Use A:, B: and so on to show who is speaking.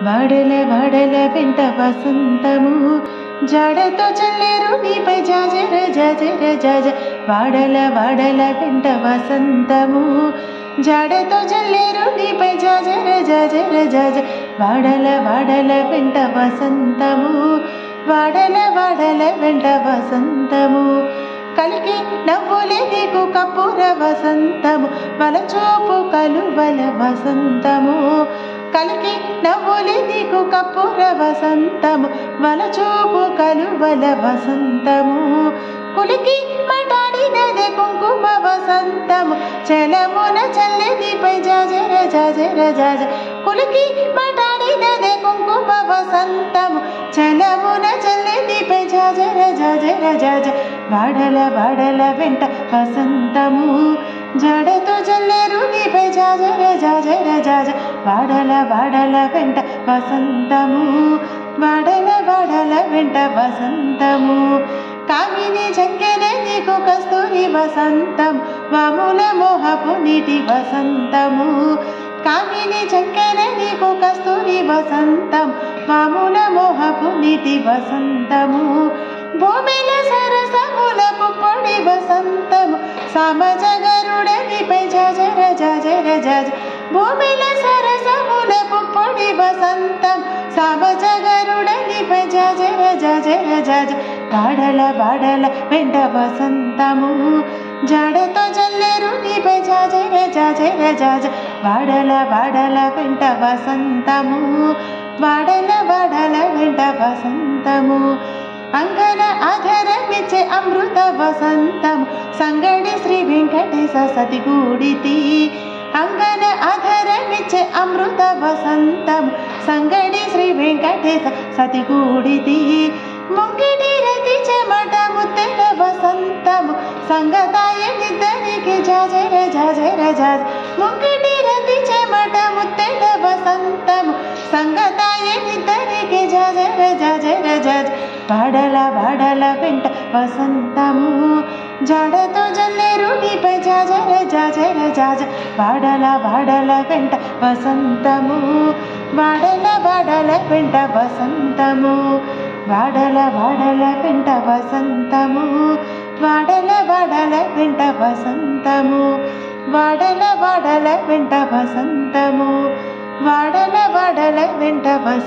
A: వాడల వాడల వెంట వసంతము జాడతో చల్లేరు నీపై జాజర జాజర జాజ వాడల వాడల వెంట వసంతము జాడతో చల్లేరు నీపై జాజర జాజర జాజ వాడల వాడల వెంట వసంతము వాడల వాడల వెంట వసంతము కలికి నవ్వులే నీకు కప్పుర వసంతము వలచూపు కలువల వసంతము కలికి నవ్వులే నీకు కప్పుర వసంతము వలచూపు కలువల వసంతము కులికి మటాడినదే కుంకుమ వసంతము చలమున చల్లె నీపై జాజర జాజర జాజ కులికి మటాడినదే కుంకుమ వసంతము చలమున చల్లె నీపై జాజర జాజర జాజ వాడల వాడల వెంట వసంతము జాడతో జల్లేరు నీపై జాజర జాజర జాజ వాడల వాడల వెంట వసంతము వాడల వాడల వెంట వసంతము కామిని చక్కెర నీకు కస్తూరి వసంతం వాముల మోహపు నీటి వసంతము కామిని చక్కెర నీకు కస్తూరి వసంతం వాముల మోహపు నీటి వసంతము భూమిల సరసముల పుప్పొడి వసంతము సమజగరుడనిపై జాజర జాజర జాజ భూమిల సరసముల పుప్పొడి వసంతం సమజగరుడనిపై జాజర జాజర జాజ వాడల వాడల వెంట వసంతము జాడతో జల్లేరు నీపై జాజర జాజర జాజ వాడల వాడల వెంట వసంతము వాడల వాడల వెంట వసంతము అంగన ఆధరమిచ్చే అమృత వసంతము సంగడి శ్రీ వెంకటేశ సతిగూడితి అంగన ఆధరమిచ్చే అమృత వసంతము సంగడి శ్రీ వెంకటేశ సతిగూడితి ముంగిడి రతి చెమట ముత్తెల వసంతము సంగతాయనిద్దరికి జాజర జాజర జాజ ముంగిడి రతి చెమట ముత్తెల వసంతము సంగతాయనిద్దరికి జాజర జాజర జాజ వాడల వాడల వెంట వసంతము జాడతో జల్లేరు నీపై జాజర జాజర జాజ వాడల వాడల వెంట వసంతము వాడల వాడల వెంట వసంతము వాడల వాడల వెంట వసంతము వాడల వాడల వెంట వసంతము వాడల వాడల వెంట వసంతము వాడల వాడల వెంట